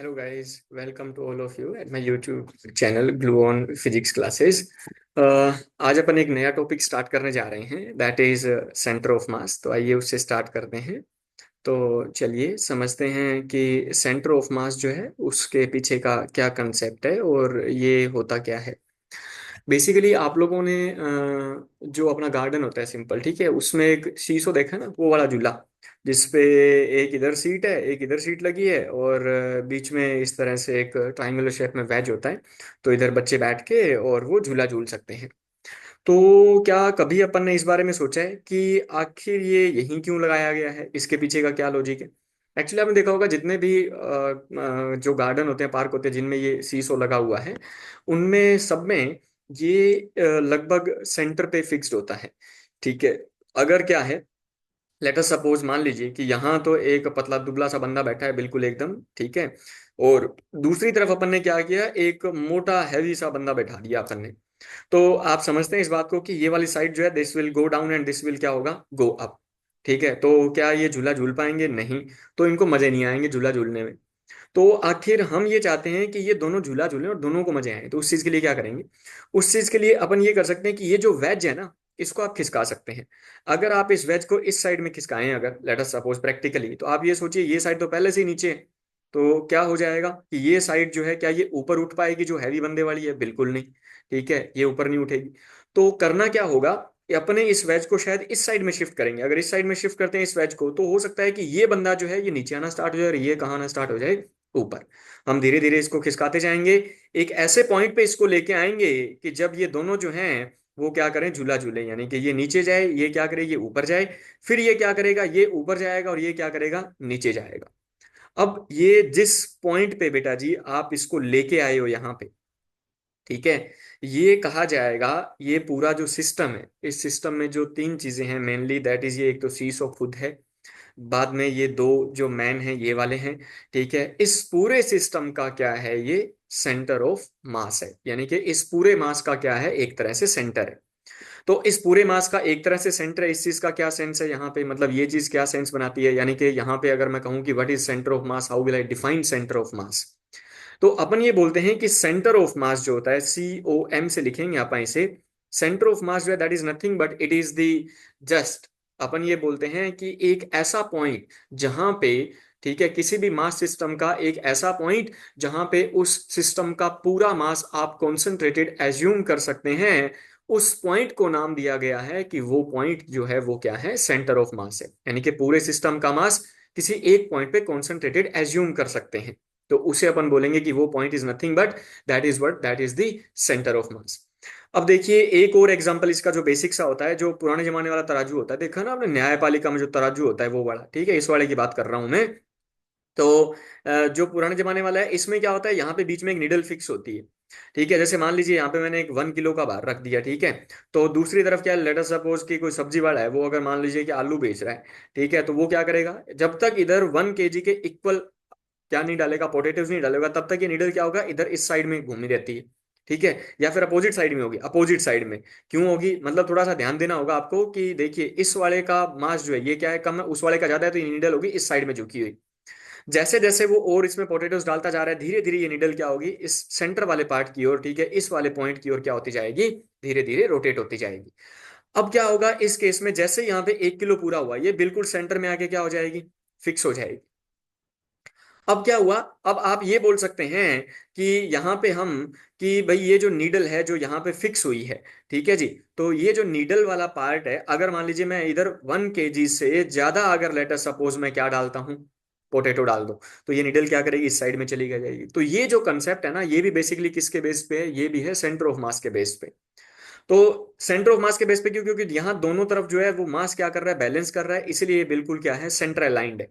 Hello guys, welcome to all of you at my YouTube channel Glue on Physics Classes। आज अपन एक नया topic start करने जा रहे हैं, that is centre of mass. तो आइए उससे स्टार्ट करते हैं। तो चलिए समझते हैं कि सेंटर ऑफ मास जो है उसके पीछे का क्या कंसेप्ट है और ये होता क्या है। बेसिकली आप लोगों ने जो अपना गार्डन होता है सिंपल, ठीक है, उसमें एक शीशो देखा ना, वो वाला झूला जिसपे एक इधर सीट है एक इधर सीट लगी है और बीच में इस तरह से एक ट्रायंगुलर शेप में वेज होता है। तो इधर बच्चे बैठ के और वो झूला झूल सकते हैं। तो क्या कभी अपन ने इस बारे में सोचा है कि आखिर ये यहीं क्यों लगाया गया है, इसके पीछे का क्या लॉजिक है। एक्चुअली आपने देखा होगा जितने भी जो गार्डन होते हैं, पार्क होते हैं जिनमें ये सीसो लगा हुआ है, उनमें सब में ये लगभग सेंटर पे फिक्स्ड होता है। ठीक है। अगर क्या है, लेट अस सपोज, मान लीजिए कि यहाँ तो एक पतला दुबला सा बंदा बैठा है बिल्कुल एकदम, ठीक है, और दूसरी तरफ अपन ने क्या किया, एक मोटा हैवी सा बंदा बैठा दिया अपन ने। तो आप समझते हैं इस बात को कि ये वाली साइड जो है this will go down and this will क्या होगा, गो अप। ठीक है। तो क्या ये झूला झूल पाएंगे? नहीं। तो इनको मजे नहीं आएंगे झूला झूलने में। तो आखिर हम ये चाहते हैं कि ये दोनों झूला झूलें और दोनों को मजे आए। तो उस चीज के लिए क्या करेंगे, उस चीज के लिए अपन ये कर सकते हैं कि ये जो वेज है ना, इसको आप खिसका सकते हैं। अगर आप इस वेज को इस साइड में खिसकाएं, अगर लेट अस सपोज प्रैक्टिकली, तो आप ये सोचिए ये साइड तो पहले से ही नीचे है। तो क्या हो जाएगा कि ये साइड जो है, क्या ये ऊपर उठ पाएगी जो हैवी बंदे वाली है? बिल्कुल नहीं। ठीक है, ये ऊपर नहीं उठेगी। तो करना क्या होगा कि अपने इस वेज को शायद इस साइड में शिफ्ट करेंगे। अगर इस साइड में शिफ्ट करते हैं इस वेज को, तो हो सकता है कि ये बंदा जो है ये नीचे आना स्टार्ट हो जाए और ये कहाँ आना स्टार्ट हो जाए, ऊपर। हम धीरे धीरे इसको खिसकाते जाएंगे, एक ऐसे पॉइंट पे इसको लेके आएंगे कि जब ये दोनों जो हैं वो क्या करें, झूला झूले, यानी कि ये नीचे जाए, ये क्या करे, ये ऊपर जाए। फिर ये क्या करेगा, ये ऊपर जाएगा और ये क्या करेगा, नीचे जाएगा। अब ये जिस पॉइंट पे बेटा जी आप इसको लेके आए हो यहाँ पे, ठीक है, ये कहा जाएगा, ये पूरा जो सिस्टम है, इस सिस्टम में जो तीन चीजें हैं मेनली, दैट इज ये एक तो सीस ऑफ खुद है, बाद में ये दो जो मैन हैं ये वाले हैं। ठीक है। इस पूरे सिस्टम का क्या है, ये सेंटर ऑफ मास है, यानी कि इस पूरे मास का क्या है, एक तरह से सेंटर है। तो इस पूरे मास का एक तरह से सेंटर है। इस चीज का क्या सेंस है यहाँ पे, मतलब ये चीज क्या सेंस बनाती है, यानी कि यहाँ पे अगर मैं कहूँ कि what is centre of mass, how will I define centre of mass. तो अपन ये बोलते हैं कि सेंटर ऑफ मास जो होता है, COM से लिखेंगे अपन इसे। सेंटर ऑफ मास जो है that is nothing but it is the just, अपन ये बोलते हैं कि एक ऐसा पॉइंट जहां पे, ठीक है, किसी भी मास सिस्टम का एक ऐसा पॉइंट जहां पे उस सिस्टम का पूरा मास आप कॉन्सेंट्रेटेड एज्यूम कर सकते हैं, उस पॉइंट को नाम दिया गया है कि वो पॉइंट जो है वो क्या है, सेंटर ऑफ मास है। यानी कि पूरे सिस्टम का मास किसी एक पॉइंट पे कॉन्सेंट्रेटेड एज्यूम कर सकते हैं। तो उसे अपन बोलेंगे कि वो point is nothing but that is the centre of mass. अब देखिए एक और एग्जांपल इसका जो बेसिक सा होता है, जो पुराने जमाने वाला तराजू होता है, देखा ना आपने न्यायपालिका में जो तराजू होता है वो वाला, ठीक है, इस वाले की बात कर रहा हूं मैं। तो जो पुराने जमाने वाला है, इसमें क्या होता है, यहाँ पे बीच में एक निडल फिक्स होती है। ठीक है। जैसे मान लीजिए यहाँ पे मैंने एक 1 किलो का भार रख दिया, ठीक है। तो दूसरी तरफ क्या है, लेट अस सपोज कि कोई सब्जी वाला है, वो अगर मान लीजिए कि आलू बेच रहा है, ठीक है, तो वो क्या करेगा, जब तक इधर 1 kg के इक्वल क्या नहीं डालेगा, पोटेटोज नहीं डालेगा, तब तक ये नीडल क्या होगा, इधर इस साइड में घूमी रहती है। ठीक है। या फिर अपोजिट साइड में होगी, अपोजिट साइड में क्यों होगी, मतलब थोड़ा सा ध्यान देना होगा आपको कि देखिए इस वाले का मास जो है ये क्या है, कम है, उस वाले का ज्यादा है, तो ये नीडल होगी इस साइड में झुकी हुई। जैसे जैसे वो और इसमें पोटेटोज डालता जा रहा है, धीरे धीरे ये नीडल क्या होगी, इस सेंटर वाले पार्ट की ओर, ठीक है, इस वाले पॉइंट की ओर क्या होती जाएगी, धीरे धीरे रोटेट होती जाएगी। अब क्या होगा इस केस में, जैसे यहाँ पे 1 किलो पूरा हुआ, ये बिल्कुल सेंटर में आके क्या हो जाएगी, फिक्स हो जाएगी। अब क्या हुआ, अब आप ये बोल सकते हैं कि यहाँ पे हम, कि भाई ये जो नीडल है जो यहाँ पे फिक्स हुई है, ठीक है जी, तो ये जो नीडल वाला पार्ट है, अगर मान लीजिए मैं इधर 1 kg से ज्यादा अगर लेटर सपोज मैं क्या डालता हूँ, पोटेटो डाल दो, तो ये नीडल क्या करेगी, इस साइड में चली जाएगी। तो ये जो कंसेप्ट है ना, ये भी बेसिकली किसके बेस पे है, ये भी है सेंटर ऑफ मास के बेस पे। तो सेंटर ऑफ मास के बेस पे क्यों, क्योंकि यहाँ दोनों तरफ जो है वो मास क्या कर रहा है, बैलेंस कर रहा है, इसीलिए ये बिल्कुल क्या है, सेंटर अलाइंड है।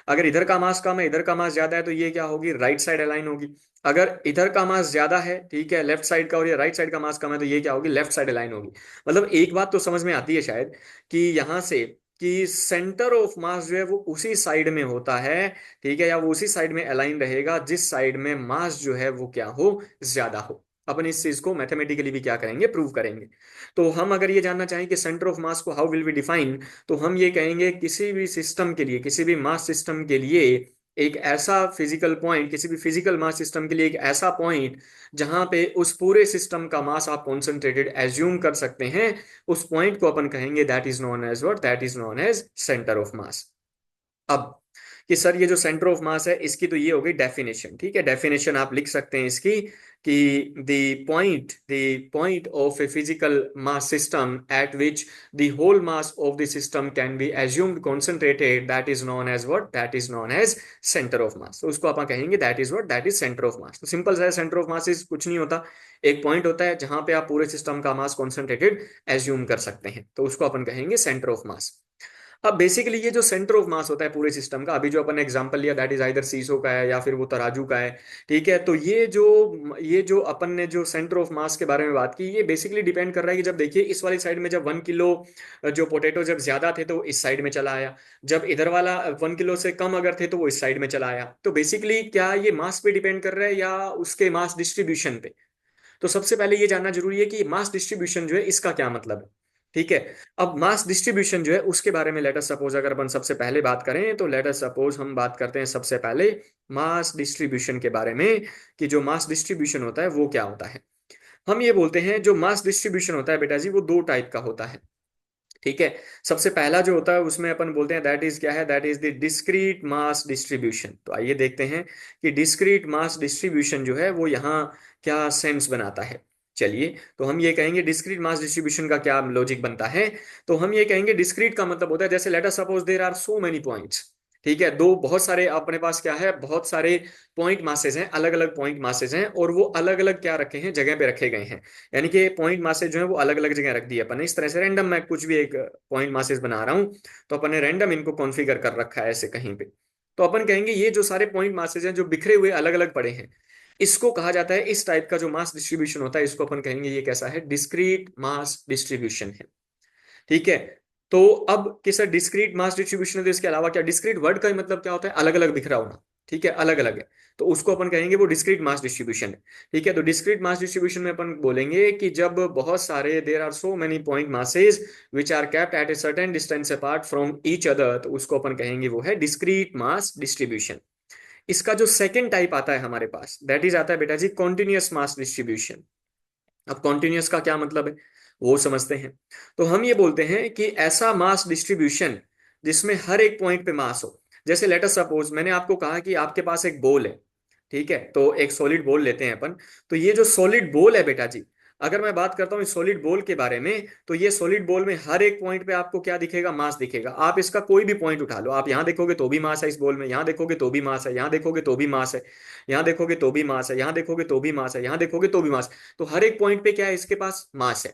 अगर इधर का मास कम है, इधर का मास ज्यादा है, तो ये क्या होगी, राइट साइड अलाइन होगी। अगर इधर का मास ज्यादा है, ठीक है, लेफ्ट साइड का, और ये राइट साइड का मास कम है, तो ये क्या होगी, लेफ्ट साइड अलाइन होगी। मतलब एक बात तो समझ में आती है शायद, कि यहां से कि सेंटर ऑफ मास जो है वो उसी साइड में होता है, ठीक है, या वो उसी साइड में अलाइन रहेगा जिस साइड में मास जो है वो क्या हो, ज्यादा हो। अपन इस चीज को मैथमेटिकली भी क्या करेंगे, प्रूव करेंगे। तो हम अगर ये जानना चाहें कि सेंटर ऑफ मास को हाउ विल वी डिफाइन, तो हम ये कहेंगे किसी भी सिस्टम के लिए, किसी भी मास सिस्टम के लिए, एक ऐसा फिजिकल पॉइंट, किसी भी फिजिकल मास सिस्टम के लिए एक ऐसा पॉइंट जहां पे उस पूरे सिस्टम का मास आप कॉन्सेंट्रेटेड एज्यूम कर सकते हैं, उस पॉइंट को अपन कहेंगे that is known as what, that is known as centre of mass. अब कि सर ये जो सेंटर ऑफ मास है इसकी तो ये हो गई डेफिनेशन, ठीक है, डेफिनेशन आप लिख सकते हैं इसकी कि the point of a physical mass system at which the whole mass of the system can be assumed concentrated, that is known as what, that is known as centre of mass. तो उसको आप कहेंगे that is what, that is centre of mass. तो simple सा centre of mass is कुछ नहीं होता, एक पॉइंट होता है जहां पे आप पूरे सिस्टम का मास कॉन्सेंट्रेटेड एज्यूम कर सकते हैं, तो उसको अपन कहेंगे सेंटर ऑफ मास। अब बेसिकली ये जो सेंटर ऑफ मास होता है पूरे सिस्टम का, अभी जो अपन एग्जांपल लिया दैट इज आइदर सीसो का है या फिर वो तराजू का है, ठीक है। तो ये जो अपन ने जो सेंटर ऑफ मास के बारे में बात की, ये बेसिकली डिपेंड कर रहा है कि जब देखिए इस वाली साइड में जब 1 किलो जो पोटैटो जब ज्यादा थे तो वो इस साइड में चला आया, जब इधर वाला 1 किलो से कम अगर थे तो वो इस साइड में चला आया। तो बेसिकली क्या ये मास पे डिपेंड कर रहा है या उसके मास डिस्ट्रीब्यूशन पे? तो सबसे पहले ये जानना जरूरी है कि मास डिस्ट्रीब्यूशन जो है इसका क्या मतलब है, ठीक है। अब मास डिस्ट्रीब्यूशन जो है उसके बारे में लेट अस सपोज अगर अपन सबसे पहले बात करें तो लेट अस सपोज हम बात करते हैं सबसे पहले मास डिस्ट्रीब्यूशन के बारे में, कि जो मास डिस्ट्रीब्यूशन होता है वो क्या होता है। हम ये बोलते हैं जो मास डिस्ट्रीब्यूशन होता है बेटा जी वो दो टाइप का होता है, ठीक है। सबसे पहला जो होता है उसमें अपन बोलते हैं दैट इज क्या है, that is the discrete mass distribution. तो आइए देखते हैं कि डिस्क्रीट मास डिस्ट्रीब्यूशन जो है वो यहाँ क्या सेंस बनाता है। चलिए, तो हम ये कहेंगे डिस्क्रीट मास डिस्ट्रीब्यूशन का क्या लॉजिक बनता है। तो हम ये कहेंगे डिस्क्रीट का मतलब होता है जैसे let us suppose there are so many points, ठीक है, दो बहुत सारे अपने पास क्या है, बहुत सारे पॉइंट मासेज हैं, अलग अलग पॉइंट मासेज हैं, और वो अलग अलग क्या रखे हैं, जगह पे रखे गए हैं। यानी कि पॉइंट मासेज जो है वो अलग अलग जगह रख दिए अपन ने इस तरह से, रैंडम मैं कुछ भी एक पॉइंट मासेज बना रहा हूं, तो अपन ने रैंडम इनको कॉन्फ़िगर कर रखा है ऐसे कहीं पे। तो अपन कहेंगे ये जो सारे पॉइंट मासेज हैं जो बिखरे हुए अलग अलग पड़े हैं, इसको कहा जाता है, इस टाइप का जो मास डिस्ट्रीब्यूशन होता है इसको अपन कहेंगे ये कैसा है, डिस्क्रीट मास डिस्ट्रीब्यूशन है, ठीक है। तो अब कि सर डिस्क्रीट मास डिस्ट्रीब्यूशन है तो इसके अलावा क्या, डिस्क्रीट वर्ड का ही मतलब क्या होता है, अलग अलग बिखरा होना, ठीक है, अलग अलग है। तो उसको अपन कहेंगे वो डिस्क्रीट मास डिस्ट्रीब्यूशन है, ठीक है। तो डिस्क्रीट मास डिस्ट्रीब्यूशन में अपन बोलेंगे कि जब बहुत सारे there are so many point masses which are kept at a certain distance apart from each other, तो उसको अपन कहेंगे वो है डिस्क्रीट मास डिस्ट्रीब्यूशन। इसका जो सेकेंड टाइप आता है हमारे पास दैट इज आता है बेटा जी कॉन्टिन्यूअस मास डिस्ट्रीब्यूशन। अब कॉन्टिन्यूअस का क्या मतलब है वो समझते हैं। तो हम ये बोलते हैं कि ऐसा मास डिस्ट्रीब्यूशन जिसमें हर एक पॉइंट पे मास हो। जैसे लेट अस सपोज मैंने आपको कहा कि आपके पास एक बॉल है, ठीक है, तो एक सॉलिड बॉल लेते हैं अपन। तो ये जो सॉलिड बॉल है बेटा जी, अगर मैं बात करता हूँ इस सॉलिड बॉल के बारे में, तो ये सॉलिड बॉल में हर एक पॉइंट पे आपको क्या दिखेगा, मास दिखेगा। आप इसका कोई भी पॉइंट उठा लो, आप यहाँ देखोगे तो भी मास है इस बॉल में, यहाँ देखोगे तो भी मास है, यहाँ देखोगे तो भी मास है, यहाँ देखोगे तो भी मास है, यहाँ देखोगे तो भी मास है, यहाँ देखोगे तो भी मास। तो हर एक पॉइंट पे क्या है, इसके पास मास है,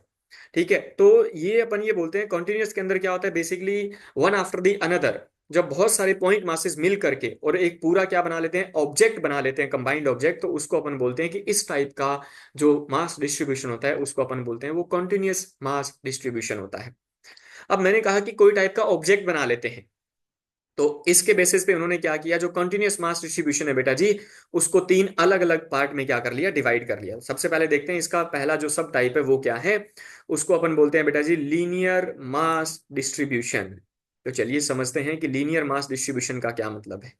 ठीक है। तो ये अपन ये बोलते हैं कॉन्टिन्यूअस के अंदर क्या होता है basically, one after the another, जब बहुत सारे पॉइंट मासेस मिल करके और एक पूरा क्या बना लेते हैं, ऑब्जेक्ट बना लेते हैं, कंबाइंड ऑब्जेक्ट, तो उसको अपन बोलते हैं कि इस टाइप का जो मास डिस्ट्रीब्यूशन होता है उसको अपन बोलते हैं वो कॉन्टिन्यूअस मास डिस्ट्रीब्यूशन होता है। अब मैंने कहा कि कोई टाइप का ऑब्जेक्ट बना लेते हैं, तो इसके बेसिस पे उन्होंने क्या किया, जो कंटिन्यूअस मास डिस्ट्रीब्यूशन है बेटा जी, उसको तीन अलग अलग पार्ट में क्या कर लिया, डिवाइड कर लिया। सबसे पहले देखते हैं इसका पहला जो सब टाइप है वो क्या है, उसको अपन बोलते हैं बेटा जी लीनियर मास डिस्ट्रीब्यूशन। तो चलिए समझते हैं कि लीनियर मास डिस्ट्रीब्यूशन का क्या मतलब है।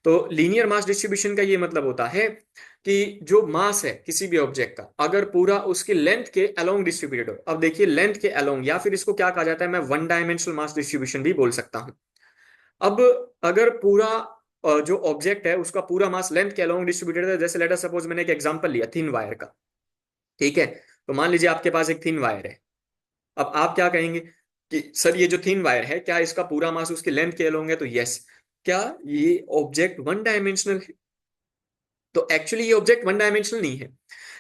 तो लीनियर मास डिस्ट्रीब्यूशन का ये मतलब होता है कि जो मास है किसी भी ऑब्जेक्ट का अगर पूरा उसकी लेंथ के अलोंग डिस्ट्रीब्यूटेड हो। अब देखिए लेंथ के अलोंग, या फिर इसको क्या कहा जाता है, मैं वन डायमेंशनल मास डिस्ट्रीब्यूशन भी बोल सकता हूं। अब अगर पूरा जो ऑब्जेक्ट है उसका पूरा मास लेंथ के अलोंग डिस्ट्रीब्यूटेड है, जैसे लेट अस सपोज मैंने एक एग्जांपल लिया थिन वायर का, ठीक है। तो मान लीजिए आपके पास एक थिन वायर है। अब आप क्या कहेंगे कि सर ये जो थिन वायर है क्या इसका पूरा मास उसके लेंथ के अलोंग है, तो यस। क्या ये ऑब्जेक्ट वन डायमेंशनल है? तो एक्चुअली ये ऑब्जेक्ट वन डायमेंशनल नहीं है,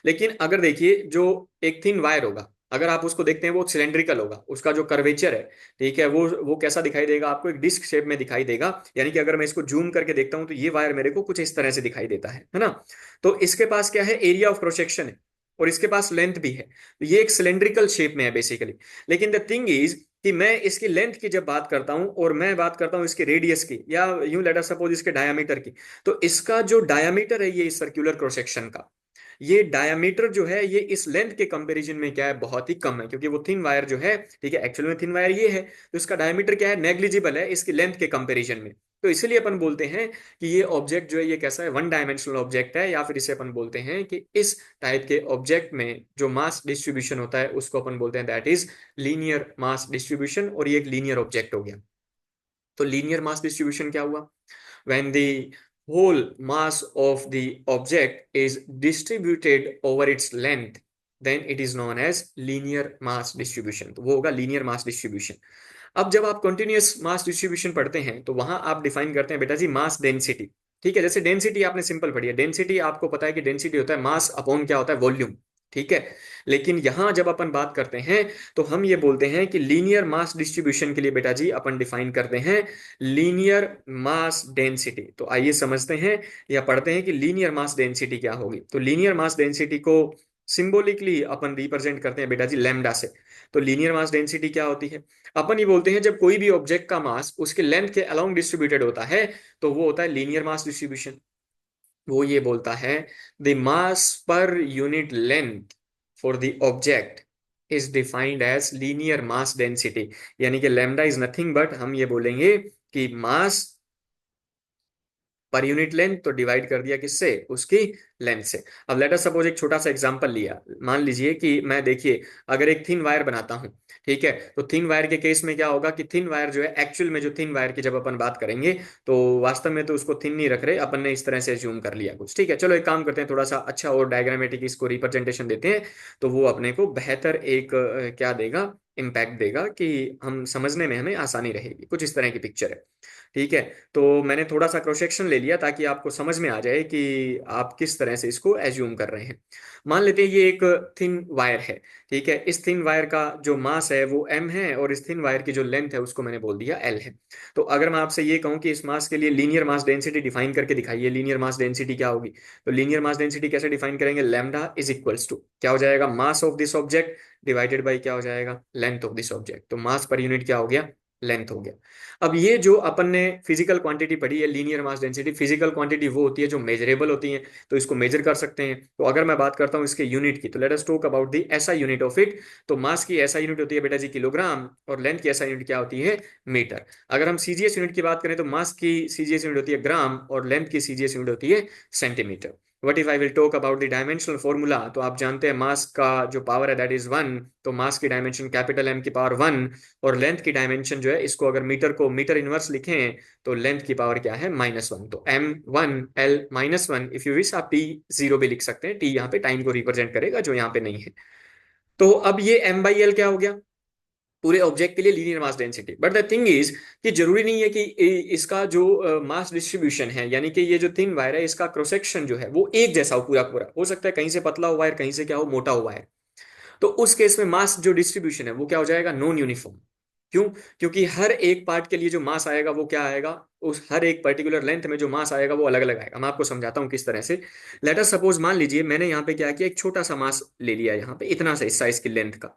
लेकिन अगर देखिए जो एक थिन वायर होगा, अगर आप उसको देखते हैं वो सिलेंड्रिकल होगा, उसका जो कर्वेचर है, ठीक है, वो कैसा दिखाई देगा आपको, एक डिस्क शेप में दिखाई देगा। यानी कि अगर मैं इसको जूम करके देखता हूं तो ये वायर मेरे को कुछ इस तरह से दिखाई देता है ना। तो इसके पास क्या है, एरिया ऑफ क्रॉस सेक्शन है, और इसके पास लेंथ भी है, तो ये एक सिलेंड्रिकल शेप में है बेसिकली। लेकिन द थिंग इज कि मैं इसकी लेंथ की जब बात करता हूं और मैं बात करता हूं इसके रेडियस की, या यूं लेट अस सपोज इसके डायमीटर की, तो इसका जो डायमीटर है ये सर्कुलर क्रॉस सेक्शन का, ये डायमीटर जो है ये इस लेंथ के कंपैरिजन में क्या है, बहुत ही कम है, क्योंकि वो थिन वायर जो है, ठीक है, एक्चुअल में थिन वायर ये है, तो इसका डायमीटर क्या है, नेग्लिजिबल है इसकी लेंथ के कंपैरिजन में। तो इसीलिए अपन बोलते हैं कि ये ऑब्जेक्ट जो है ये कैसा है, वन डायमेंशनल ऑब्जेक्ट है, या फिर इसे अपन बोलते हैं कि इस टाइप के ऑब्जेक्ट में जो मास डिस्ट्रीब्यूशन होता है उसको अपन बोलते हैं that is linear mass distribution, और ये एक लीनियर ऑब्जेक्ट हो गया। तो लीनियर मास डिस्ट्रीब्यूशन क्या हुआ, when the whole mass of the object is distributed over its length, then it is known as linear mass distribution। तो वो होगा linear mass distribution। अब जब आप कंटिन्यूअस मास डिस्ट्रीब्यूशन पढ़ते हैं तो वहां आप डिफाइन करते हैं बेटा जी मास डेंसिटी। ठीक है, जैसे डेंसिटी आपने सिंपल पढ़ी है, डेंसिटी आपको पता है कि डेंसिटी होता है मास अपॉन क्या होता है, वॉल्यूम। ठीक है, लेकिन यहां जब अपन बात करते हैं तो हम ये बोलते हैं कि लीनियर मास डिस्ट्रीब्यूशन के लिए बेटा जी अपन डिफाइन करते हैं लीनियर मास डेंसिटी। तो आइए समझते हैं या पढ़ते हैं कि लीनियर मास डेंसिटी क्या होगी। तो लीनियर मास डेंसिटी को सिंबॉलिकली अपन रिप्रेजेंट करते हैं बेटा जी लैम्डा से। तो लीनियर मास डेंसिटी क्या होती है, अपन ये बोलते हैं जब कोई भी ऑब्जेक्ट का मास उसके लेंथ के अलोंग डिस्ट्रीब्यूटेड होता है तो वो होता है लीनियर मास डिस्ट्रीब्यूशन। वो ये बोलता है the mass per unit length for the object is defined as linear mass density. यानी कि लैम्डा इज नथिंग बट हम ये बोलेंगे कि मास पर यूनिट लेंथ, तो डिवाइड कर दिया किससे, उसकी लेंथ से। अब लेट अस सपोज एक छोटा सा एग्जांपल लिया, मान लीजिए कि मैं देखिए अगर एक थिन वायर बनाता हूं, ठीक है, तो थिन वायर के केस में क्या होगा कि थिन वायर जो है एक्चुअल में जो थिन वायर की जब अपन बात करेंगे तो वास्तव में तो उसको थिन नहीं रख रहे अपन ने, इस तरह से एज्यूम कर लिया कुछ। ठीक है, चलो एक काम करते हैं, थोड़ा सा अच्छा और डायग्रामेटिक इसको रिप्रेजेंटेशन देते हैं तो वो अपने को बेहतर एक क्या देगा, इम्पैक्ट देगा कि हम समझने में हमें आसानी रहेगी। कुछ इस तरह की पिक्चर है। ठीक है, तो मैंने थोड़ा सा क्रॉस सेक्शन ले लिया ताकि आपको समझ में आ जाए कि आप किस तरह से इसको एज्यूम कर रहे हैं। मान लेते हैं ये एक थिन वायर है। ठीक है, इस थिन वायर का जो मास है वो m है और इस थिन वायर की जो लेंथ है उसको मैंने बोल दिया l है। तो अगर मैं आपसे ये कहूं कि इस मास के लिए लीनियर मास डेंसिटी डिफाइन करके दिखाइए, लीनियर मास डेंसिटी क्या होगी, तो लीनियर मास डेंसिटी कैसे डिफाइन करेंगे, लैम्डा इज इक्वल्स टू क्या हो जाएगा, mass of this object divided by क्या हो जाएगा, लेंथ ऑफ दिस ऑब्जेक्ट। तो मास पर यूनिट क्या हो गया, लेंथ हो गया। अब ये जो अपन ने फिजिकल क्वांटिटी पढ़ी है linear mass density, physical quantity वो होती है जो मेजरेबल होती है, तो इसको मेजर कर सकते हैं। तो अगर मैं बात करता हूं इसके यूनिट की, तो let us talk about the SI unit of it. तो मास की एसआई यूनिट होती है बेटा जी किलोग्राम, और लेंथ की एसआई यूनिट क्या होती है, मीटर। अगर हम सीजीएस यूनिट की बात करें तो मास की सीजीएस यूनिट होती है ग्राम और लेंथ की सीजीएस यूनिट होती है centimetre. What if I will talk about the dimensional formula, तो आप जानते हैं मास का जो पावर है दैट इज 1, तो मास की डायमेंशन कैपिटल एम की पावर 1, और लेंथ की डायमेंशन जो है इसको अगर मीटर को मीटर इनवर्स लिखें तो लेंथ की पावर क्या है, -1। तो m1l-1, इफ यू विश आप t0 भी लिख सकते हैं, टी यहाँ पे टाइम को रिप्रेजेंट करेगा जो यहाँ पे नहीं है। तो अब ये m/l क्या हो गया, पूरे ऑब्जेक्ट के लिए linear mass density. But the thing is कि जरूरी नहीं है कि इसका जो मास डिस्ट्रीब्यूशन है, यानी कि ये जो थिन वायर है इसका क्रॉस सेक्शन जो है वो एक जैसा हो, पूरा पूरा हो सकता है कहीं से पतला हुआ है कहीं से क्या हो, मोटा हुआ है। तो उस केस में मास जो डिस्ट्रीब्यूशन है वो क्या हो जाएगा, नॉन यूनिफॉर्म। क्यों, क्योंकि हर एक पार्ट के लिए जो मास आएगा वो क्या आएगा, उस हर एक पर्टिकुलर लेंथ में जो मास आएगा वो अलग अलग आएगा। मैं आपको समझाता हूं किस तरह से। लेट अस सपोज मान लीजिए मैंने यहाँ पे क्या किया, एक छोटा सा मास ले लिया यहाँ पे, इतना सा हिस्सा इसकी लेंथ का।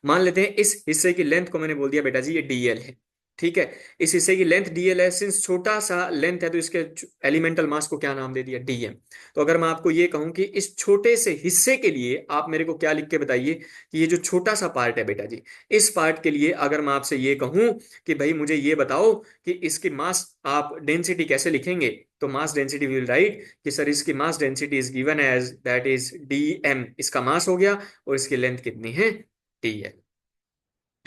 मान लेते हैं इस हिस्से की लेंथ को मैंने बोल दिया बेटा जी ये डीएल है। ठीक है, इस हिस्से की लेंथ डीएल है, सिंस छोटा सा लेंथ है तो इसके एलिमेंटल मास को क्या नाम दे दिया, डीएम। तो अगर मैं आपको ये कहूं कि इस छोटे से हिस्से के लिए आप मेरे को क्या लिख के बताइए कि ये जो छोटा सा पार्ट है बेटा जी, इस पार्ट के लिए अगर मैं आपसे ये कहूं कि भाई मुझे ये बताओ कि इसकी मास आप डेंसिटी कैसे लिखेंगे, तो मास डेंसिटी विल राइट कि सर इसकी mass density is given as that is dm, इसका मास हो गया, और इसकी लेंथ कितनी है, टी है।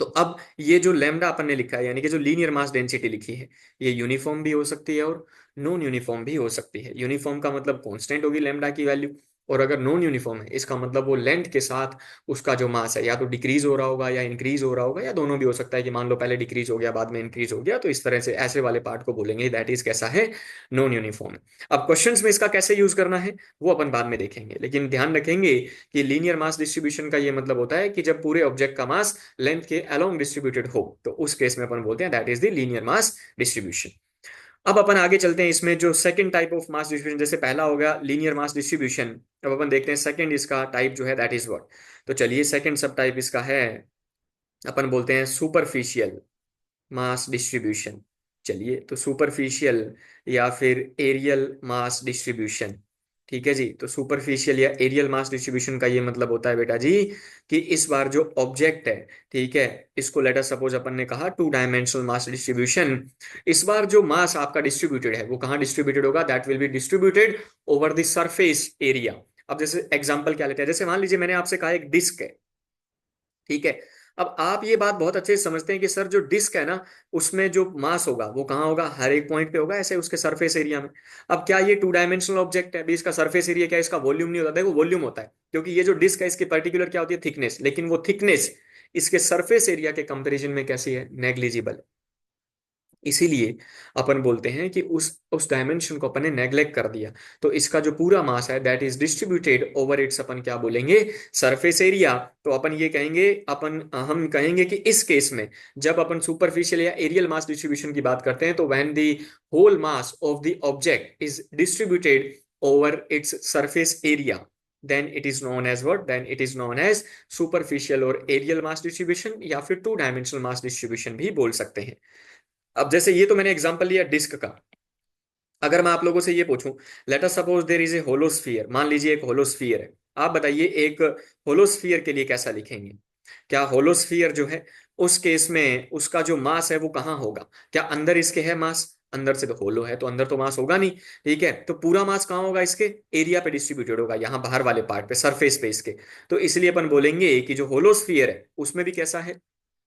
तो अब ये जो लैम्डा अपन ने लिखा है यानी कि जो लीनियर मास डेंसिटी लिखी है, ये यूनिफॉर्म भी हो सकती है और नॉन यूनिफॉर्म भी हो सकती है। यूनिफॉर्म का मतलब कांस्टेंट होगी लैम्डा की वैल्यू, और अगर नॉन यूनिफॉर्म है इसका मतलब वो लेंथ के साथ उसका जो मास है या तो डिक्रीज हो रहा होगा या इंक्रीज हो रहा होगा, या दोनों भी हो सकता है कि मान लो पहले डिक्रीज हो गया बाद में इंक्रीज हो गया। तो इस तरह से ऐसे वाले पार्ट को बोलेंगे दैट इज कैसा है, नॉन यूनिफॉर्म है। अब क्वेश्चंस में इसका कैसे यूज करना है वो अपन बाद में देखेंगे, लेकिन ध्यान रखेंगे कि लीनियर मास डिस्ट्रीब्यूशन का ये मतलब होता है कि जब पूरे ऑब्जेक्ट का मास लेंथ के अलोंग डिस्ट्रीब्यूटेड हो तो उस केस में अपन बोलते हैं that is the linear mass distribution. अब अपन आगे चलते हैं, इसमें जो second type of mass distribution, जैसे पहला हो गया लीनियर मास डिस्ट्रीब्यूशन, अब अपन देखते हैं सेकंड इसका टाइप जो है दैट इज व्हाट। तो चलिए सेकंड सब टाइप इसका है, अपन बोलते हैं सुपरफिशियल मास डिस्ट्रीब्यूशन। चलिए तो सुपरफिशियल या फिर एरियल मास डिस्ट्रीब्यूशन। ठीक है जी। तो सुपरफिशियल या एरियल मास डिस्ट्रीब्यूशन का ये मतलब होता है बेटा जी कि इस बार जो ऑब्जेक्ट है, ठीक है, इसको लेट अस सपोज अपन ने कहा टू डायमेंशनल मास डिस्ट्रीब्यूशन। इस बार जो मास आपका डिस्ट्रीब्यूटेड है वो कहाँ डिस्ट्रीब्यूटेड होगा? That will be distributed over the surface area. अब जैसे एग्जांपल क्या लेते हैं, जैसे मान लीजिए मैंने आपसे कहा एक डिस्क है, ठीक है। अब आप ये बात बहुत अच्छे से समझते हैं कि सर जो डिस्क है ना, उसमें जो मास होगा वो कहाँ होगा? हर एक पॉइंट पे होगा, ऐसे उसके सरफेस एरिया में। अब क्या ये टू डायमेंशनल ऑब्जेक्ट है? भी इसका सरफेस एरिया क्या है? इसका वॉल्यूम नहीं होता। देखो वॉल्यूम होता है, क्योंकि ये जो डिस्क है इसकी पर्टिकुलर क्या होती है? थिकनेस। लेकिन वो थिकनेस इसके सरफेस एरिया के कंपेरिजन में कैसी है? नेग्लिजिबल। इसीलिए अपन बोलते हैं कि उस डायमेंशन को अपन ने नेग्लेक्ट कर दिया। तो इसका जो पूरा मास है that is distributed over its, अपन क्या बोलेंगे? Surface area. तो अपन ये कहेंगे, अपन हम कहेंगे कि इस केस में जब अपन सुपरफिशियल या एरियल मास डिस्ट्रीब्यूशन की बात करते हैं, तो when the whole mass of the object is distributed over its surface area, then it is known as what? Then it is known as superficial और aerial mass distribution, या फिर two dimensional mass distribution भी बोल सकते हैं। अब जैसे ये तो मैंने एग्जांपल लिया डिस्क का। अगर मैं आप लोगों से ये पूछूं, let us suppose there is a hollow sphere, मान लीजिए एक होलोस्फियर है। आप बताइए एक होलोस्फियर के लिए कैसा लिखेंगे? क्या होलोस्फियर जो है उस केस में उसका जो मास है वो कहाँ होगा? क्या अंदर इसके है मास? अंदर से तो होलो है तो अंदर तो मास होगा नहीं। ठीक है, तो पूरा मास कहाँ होगा? इसके एरिया पे डिस्ट्रीब्यूटेड होगा, यहाँ बाहर वाले पार्ट पे, सरफेस पे इसके। तो इसलिए अपन बोलेंगे कि जो होलोस्फियर है उसमें भी कैसा है?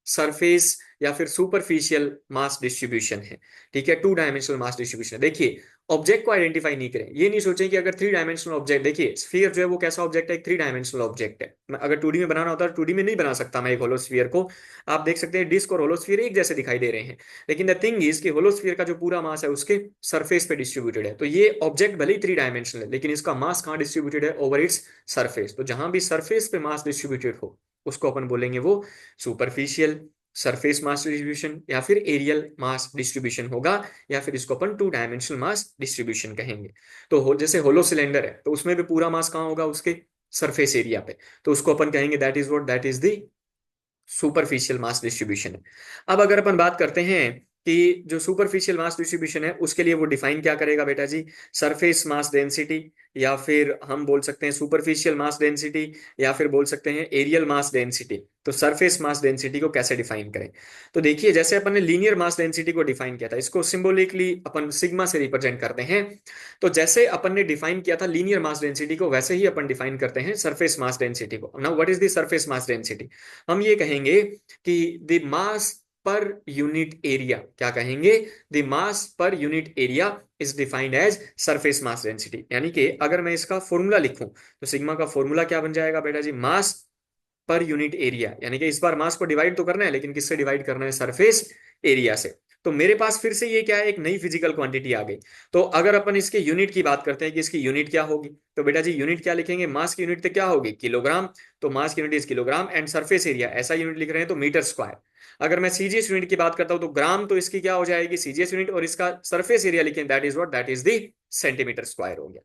सरफेस या फिर सुपरफिशियल मास डिस्ट्रीब्यूशन है। ठीक है, टू डायमेंशनल मास डिस्ट्रीब्यूशन है। देखिए ऑब्जेक्ट को आइडेंटिफाई नहीं करें, ये नहीं सोचें कि अगर थ्री डायमेंशनल ऑब्जेक्ट, देखिए स्फीयर जो है वो कैसा ऑब्जेक्ट है? एक थ्री डायमेंशनल ऑब्जेक्ट है। अगर 2D में बनाना होता तो 2D में नहीं बना सकता मैं एक होलोस्फीयर को। आप देख सकते हैं डिस्क और होलोस्फीयर एक जैसे दिखाई दे रहे हैं, लेकिन द थिंग इज कि होलोस्फीयर का जो पूरा मास है उसके सरफेस पे डिस्ट्रीब्यूटेड है। तो ये ऑब्जेक्ट भले ही थ्री डायमेंशनल है, लेकिन इसका मास कहाँ डिस्ट्रीब्यूटेड है? Over its surface. तो जहां भी सरफेस पे मास डिस्ट्रीब्यूटेड हो उसको अपन बोलेंगे वो सुपरफिशियल सरफेस मास डिस्ट्रीब्यूशन या फिर एरियल मास डिस्ट्रीब्यूशन होगा, या फिर इसको अपन टू डायमेंशनल मास डिस्ट्रीब्यूशन कहेंगे। तो जैसे होलो सिलेंडर है तो उसमें भी पूरा मास कहाँ होगा? उसके सरफेस एरिया पे। तो उसको अपन कहेंगे that is what? That is the superficial mass distribution है। अब अगर अपन बात करते हैं कि जो सुपरफिशियल मास डिस्ट्रीब्यूशन है उसके लिए वो डिफाइन क्या करेगा बेटा जी? सरफेस मास डेंसिटी, या फिर हम बोल सकते हैं सुपरफिशियल मास डेंसिटी, या फिर बोल सकते हैं एरियल मास डेंसिटी। तो सरफेस मास डेंसिटी को कैसे डिफाइन करें? तो देखिए जैसे अपन ने लीनियर मास डेंसिटी को डिफाइन किया था, इसको सिंबॉलिकली अपन सिग्मा से रिप्रेजेंट करते हैं। तो जैसे अपन ने डिफाइन किया था लीनियर मास डेंसिटी को, वैसे ही अपन डिफाइन करते हैं सरफेस मास डेंसिटी को। Now what is the surface mass density? हम ये कहेंगे कि the mass per unit area, क्या कहेंगे? The mass per unit area is defined as surface mass density. यानी कि अगर मैं इसका फॉर्मूला लिखूं तो सिग्मा का फॉर्मूला क्या बन जाएगा बेटा जी? मास पर यूनिट एरिया। यानी कि इस बार मास को डिवाइड तो करना है, लेकिन किससे डिवाइड करना है? सरफेस एरिया से। तो मेरे पास फिर से ये क्या है? एक नई फिजिकल क्वांटिटी आ गई। तो अगर अपन इसके यूनिट की बात करते हैं कि इसकी यूनिट क्या होगी, तो बेटा जी यूनिट क्या लिखेंगे? मास की यूनिट तो क्या होगी? किलोग्राम। तो मास की unit is kilogram, and surface area ऐसा यूनिट लिख रहे हैं तो मीटर स्क्वायर। अगर मैं सीजीएस यूनिट की बात करता हूं तो ग्राम, तो इसकी क्या हो जाएगी? सीजीएस यूनिट, और इसका सरफेस एरिया लिखें that is what? That is the centimetre square हो गया।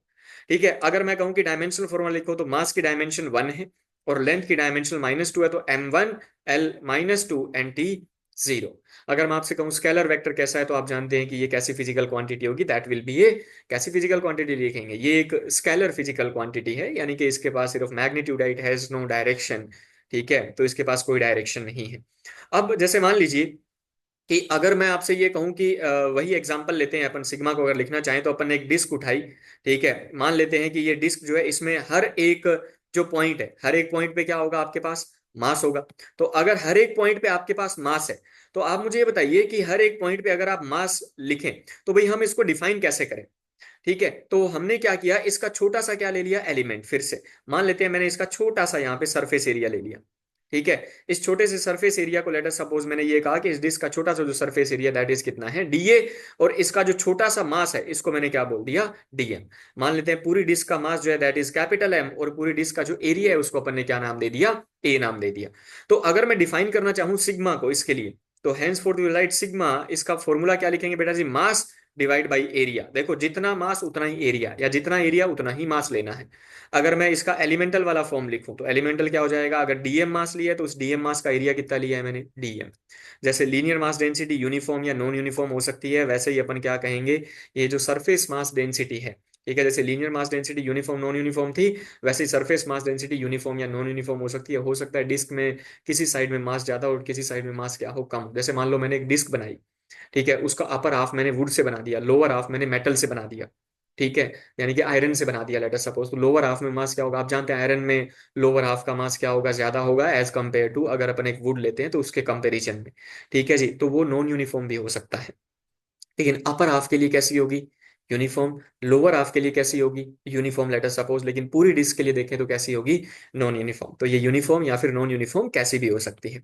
ठीक है, अगर मैं कहूं कि डायमेंशनल फॉर्मूला लिखो तो मास की डायमेंशन 1 है और लेंथ की डायमेंशन -2 है, तो m1 l-2 एंड t 0। अगर मैं आपसे कहूं स्केलर वेक्टर कैसा है, तो आप जानते हैं कि ये कैसी फिजिकल क्वांटिटी होगी? दैट विल बी, ये कैसी फिजिकल क्वांटिटी लिखेंगे? ये एक स्केलर फिजिकल क्वांटिटी है, यानी कि इसके पास सिर्फ मैग्नीट्यूड है, इट हैज नो डायरेक्शन। ठीक है, तो इसके पास कोई डायरेक्शन नहीं है। अब जैसे मान लीजिए कि अगर मैं आपसे ये कहूं कि वही एग्जांपल लेते हैं अपन, सिग्मा को अगर लिखना चाहें तो अपन ने एक डिस्क उठाई। ठीक है, मान लेते हैं कि ये डिस्क जो है इसमें हर एक जो पॉइंट है, हर एक पॉइंट पे क्या होगा? आपके पास मास होगा। तो अगर हर एक पॉइंट पे आपके पास मास है, तो आप मुझे ये बताइए कि हर एक पॉइंट पे अगर आप मास लिखें तो भाई हम इसको डिफाइन कैसे करें? ठीक है, तो हमने क्या किया? इसका छोटा सा क्या ले लिया? एलिमेंट। फिर से मान लेते हैं मैंने इसका छोटा सा यहाँ पे सरफेस एरिया ले लिया। ठीक है, इस छोटे से सरफेस एरिया को लेटर सपोज मैंने ये कहा कि इस डिस्क का छोटा सा जो सरफेस एरिया दैट इज कितना है? डीए। और इसका जो छोटा सा मास है इसको मैंने क्या बोल दिया? डीएम। मान लेते हैं पूरी डिस्क का मास जो है दैट इज कैपिटल एम, और पूरी डिस्क का जो एरिया है उसको अपन ने क्या नाम दे दिया? ए नाम दे दिया। तो अगर मैं डिफाइन करना चाहूं सिग्मा को इसके लिए, तो henceforth you write sigma, इसका फॉर्मूला क्या लिखेंगे बेटा जी? Mass divide by area. देखो जितना मास उतना ही एरिया, या जितना एरिया उतना ही मास लेना है। अगर मैं इसका एलिमेंटल वाला फॉर्म लिखूं तो एलिमेंटल क्या हो जाएगा? अगर डीएम मास लिया है तो उस डीएम मास का एरिया कितना लिया है मैंने? डीएम। जैसे लीनियर मास डेंसिटी यूनिफॉर्म या नॉन यूनिफॉर्म हो सकती है, वैसे ही अपन क्या कहेंगे? ये जो सरफेस मास डेंसिटी है ठीक है, जैसे linear mass density uniform non uniform थी, वैसे ही सरफेस मास डेंसिटी यूनिफॉर्म या नॉन यूनिफॉर्म हो सकती है। हो सकता है डिस्क में किसी साइड में मास ज्यादा और किसी साइड में मास क्या हो, कम। जैसे मान लो मैंने एक डिस्क बनाई, ठीक है, उसका अपर हाफ मैंने वुड से बना दिया, लोअर हाफ मैंने मेटल से बना दिया, ठीक है, यानी कि आयरन से बना दिया लेटर सपोज। तो लोअर हाफ में मास क्या होगा, आप जानते हैं आयरन में लोअर हाफ का मास क्या होगा, ज्यादा होगा एज कंपेयर टू अगर अपन एक वुड लेते हैं तो उसके कंपेरिजन में। ठीक है जी, तो वो नॉन यूनिफॉर्म भी हो सकता है। लेकिन अपर हाफ के लिए कैसी होगी, यूनिफॉर्म। लोअर हाफ के लिए कैसी होगी, यूनिफॉर्म लेटर सपोज। लेकिन पूरी डिस्क के लिए देखें तो कैसी होगी, नॉन यूनिफॉर्म। तो ये यूनिफॉर्म या फिर नॉन यूनिफॉर्म कैसी भी हो सकती है।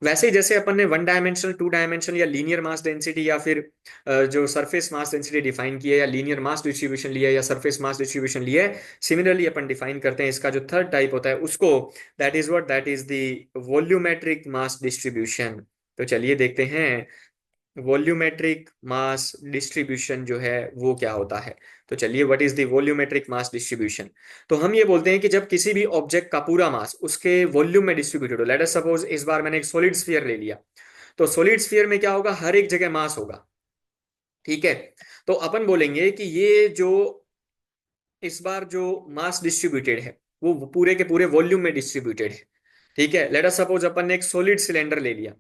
वैसे ही जैसे अपन ने वन डायमेंशनल, टू डायमेंशनल या लीनियर मास डेंसिटी या फिर जो सरफेस मास डेंसिटी डिफाइन की है, या लीनियर मास डिस्ट्रीब्यूशन लिया है या सरफेस मास डिस्ट्रीब्यूशन लिया है, सिमिलरली अपन डिफाइन करते हैं इसका जो थर्ड टाइप होता है उसको, that is what, that is the volumetric mass distribution. तो चलिए देखते हैं वॉल्यूमेट्रिक मास डिस्ट्रीब्यूशन जो है वो क्या होता है। तो चलिए, what is the volumetric mass distribution. तो हम ये बोलते हैं कि जब किसी भी ऑब्जेक्ट का पूरा मास उसके वॉल्यूम में डिस्ट्रीब्यूटेड हो। लेट अस सपोज इस बार मैंने एक सॉलिड स्फीयर ले लिया, तो सॉलिड स्फीयर में क्या होगा, हर एक जगह मास होगा, ठीक है। तो अपन बोलेंगे कि ये जो इस बार जो मास डिस्ट्रीब्यूटेड है वो पूरे के पूरे वॉल्यूम में डिस्ट्रीब्यूटेड है, ठीक है। लेट अस सपोज अपन ने एक सॉलिड सिलेंडर ले लिया,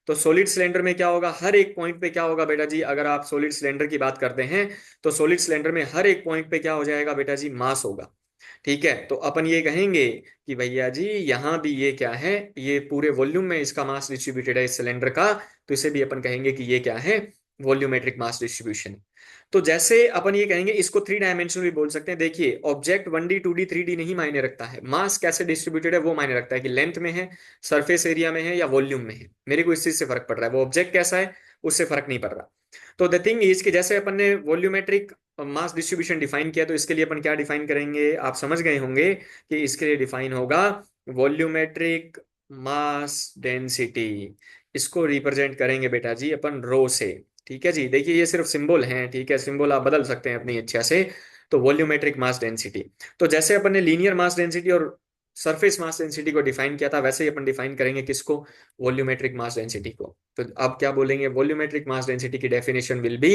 तो सॉलिड सिलेंडर में क्या होगा, हर एक पॉइंट पे क्या होगा बेटा जी, अगर आप सॉलिड सिलेंडर की बात करते हैं तो सॉलिड सिलेंडर में हर एक पॉइंट पे क्या हो जाएगा बेटा जी, मास होगा, ठीक है। तो अपन ये कहेंगे कि भैया जी यहां भी ये क्या है, ये पूरे वॉल्यूम में इसका मास डिस्ट्रीब्यूटेड है इस सिलेंडर का, तो इसे भी अपन कहेंगे कि ये क्या है, वॉल्यूमेट्रिक मास डिस्ट्रीब्यूशन। तो जैसे अपन ये कहेंगे, इसको थ्री डायमेंशनल भी बोल सकते हैं। देखिए ऑब्जेक्ट 1D 2D 3D नहीं मायने रखता है, मास कैसे डिस्ट्रीब्यूटेड है वो मायने रखता है कि लेंथ में है, सरफेस एरिया में है या वॉल्यूम में है। मेरे को इस चीज से फर्क पड़ रहा है, वो ऑब्जेक्ट कैसा है उससे फर्क नहीं पड़ रहा। तो द थिंग इज कि जैसे अपन ने वॉल्यूमेट्रिक मास डिस्ट्रीब्यूशन डिफाइन किया, तो इसके लिए अपन क्या डिफाइन करेंगे, आप समझ गए होंगे कि इसके लिए डिफाइन होगा वॉल्यूमेट्रिक मास डेंसिटी। इसको रिप्रेजेंट करेंगे बेटा जी अपन रो से, ठीक है जी। देखिए ये सिर्फ सिंबल हैं, ठीक है, सिंबल आप बदल सकते हैं अपनी इच्छा से। तो वॉल्यूमेट्रिक मास डेंसिटी, तो जैसे अपन ने लीनियर मास डेंसिटी और सरफेस मास डेंसिटी को डिफाइन किया था, वैसे ही अपन डिफाइन करेंगे किसको, वॉल्यूमेट्रिक मास डेंसिटी को। तो अब क्या बोलेंगे, वॉल्यूमेट्रिक मास डेंसिटी की definition will be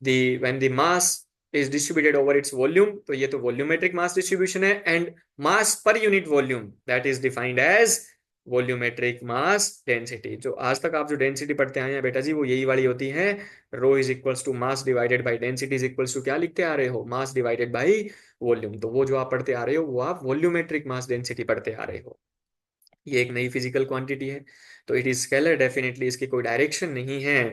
the when the mass is distributed over its volume, तो ये तो वॉल्यूमेट्रिक मास डिस्ट्रीब्यूशन है, and mass per unit volume that is defined as volumetric mass density. जो आज तक आप जो डेंसिटी पढ़ते आए हैं बेटा जी वो यही वाली होती है, rho is equals to mass divided by density is equals to क्या लिखते आ रहे हो, मास डिवाइडेड बाई वॉल्यूम। तो वो जो आप पढ़ते आ रहे हो वो आप वॉल्यूमेट्रिक मास डेंसिटी पढ़ते आ रहे हो। ये एक नई फिजिकल क्वांटिटी है, तो इट इज स्केलर, डेफिनेटली इसकी कोई डायरेक्शन नहीं है,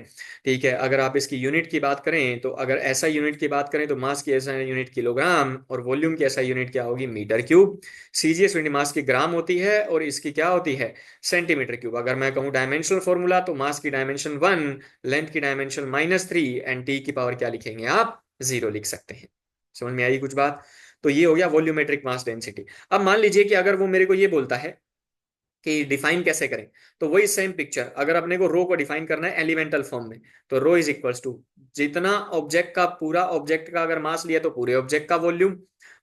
ठीक है। अगर आप इसकी यूनिट की बात करें, तो अगर ऐसा यूनिट की बात करें तो मास की ऐसा यूनिट किलोग्राम और वॉल्यूम की ऐसा यूनिट क्या होगी, metre cube. CGS unit mass की ग्राम होती है और इसकी क्या होती है, सेंटीमीटर क्यूब। अगर मैं कहूँ डायमेंशनल फॉर्मूला, तो मास की डायमेंशन 1, लेंथ की डायमेंशन -3 एंड टी की पावर क्या लिखेंगे आप, 0 लिख सकते हैं। समझ में आई कुछ बात। तो ये हो गया वॉल्यूमेट्रिक मास डेंसिटी। अब मान लीजिए कि अगर वो मेरे को ये बोलता है कि डिफाइन कैसे करें, तो वही सेम पिक्चर, अगर अपने को रो को डिफाइन करना है एलिमेंटल फॉर्म में, तो रो इज इक्वल्स टू जितना ऑब्जेक्ट का, पूरा ऑब्जेक्ट का अगर मास लिया तो पूरे ऑब्जेक्ट का वॉल्यूम,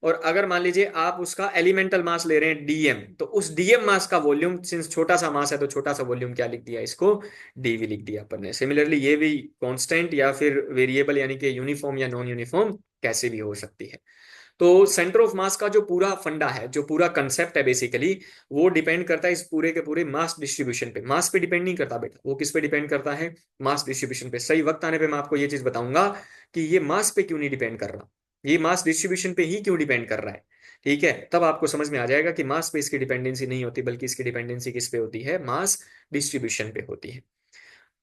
और अगर मान लीजिए आप उसका एलिमेंटल मास ले रहे हैं डीएम, तो उस डीएम मास का वॉल्यूम, सिंस छोटा सा मास है तो छोटा सा वॉल्यूम क्या लिख दिया, इसको डीवी लिख दिया अपन ने। सिमिलरली ये भी कांस्टेंट या फिर वेरिएबल यानी कि यूनिफॉर्म या नॉन यूनिफॉर्म कैसे भी हो सकती है। तो सेंटर ऑफ मास का जो पूरा फंडा है, जो पूरा कंसेप्ट है बेसिकली, वो डिपेंड करता है इस पूरे के पूरे मास डिस्ट्रीब्यूशन पे। मास पे डिपेंड नहीं करता बेटा, वो किस पे डिपेंड करता है, मास डिस्ट्रीब्यूशन पे। सही वक्त आने पे मैं आपको ये चीज बताऊंगा कि ये मास पे क्यों नहीं डिपेंड कर रहा, ये मास डिस्ट्रीब्यूशन पे ही क्यों डिपेंड कर रहा है, ठीक है। तब आपको समझ में आ जाएगा कि मास पे इसकी डिपेंडेंसी नहीं होती, बल्कि इसकी डिपेंडेंसी किस पे होती है, मास डिस्ट्रीब्यूशन पे होती है।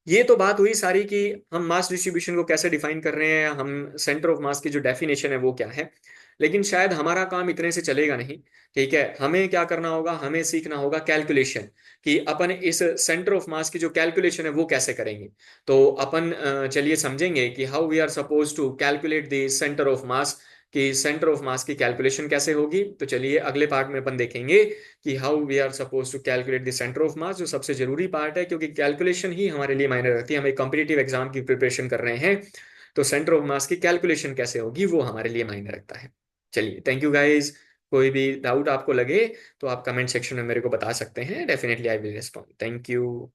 ये तो बात हुई सारी कि हम मास डिस्ट्रीब्यूशन को कैसे डिफाइन कर रहे हैं, हम सेंटर ऑफ मास की जो डेफिनेशन है वो क्या है। लेकिन शायद हमारा काम इतने से चलेगा नहीं, ठीक है। हमें क्या करना होगा, हमें सीखना होगा कैलकुलेशन, कि अपन इस सेंटर ऑफ मास की जो कैलकुलेशन है वो कैसे करेंगे। तो अपन चलिए समझेंगे कि how we are suppose to calculate the centre of mass, कि सेंटर ऑफ मास की कैलकुलेशन कैसे होगी। तो चलिए अगले पार्ट में अपन देखेंगे कि how we are suppose to calculate the centre of mass, जो सबसे जरूरी पार्ट है, क्योंकि कैलकुलेशन ही हमारे लिए मायने रखती है। हम एक कॉम्पिटिटिव एग्जाम की प्रिपरेशन कर रहे हैं, तो सेंटर ऑफ मास की कैलकुलेशन कैसे होगी वो हमारे लिए मायने रखता है। चलिए, थैंक यू गाइज। कोई भी डाउट आपको लगे तो आप कमेंट सेक्शन में मेरे को बता सकते हैं, definitely I will respond. Thank you.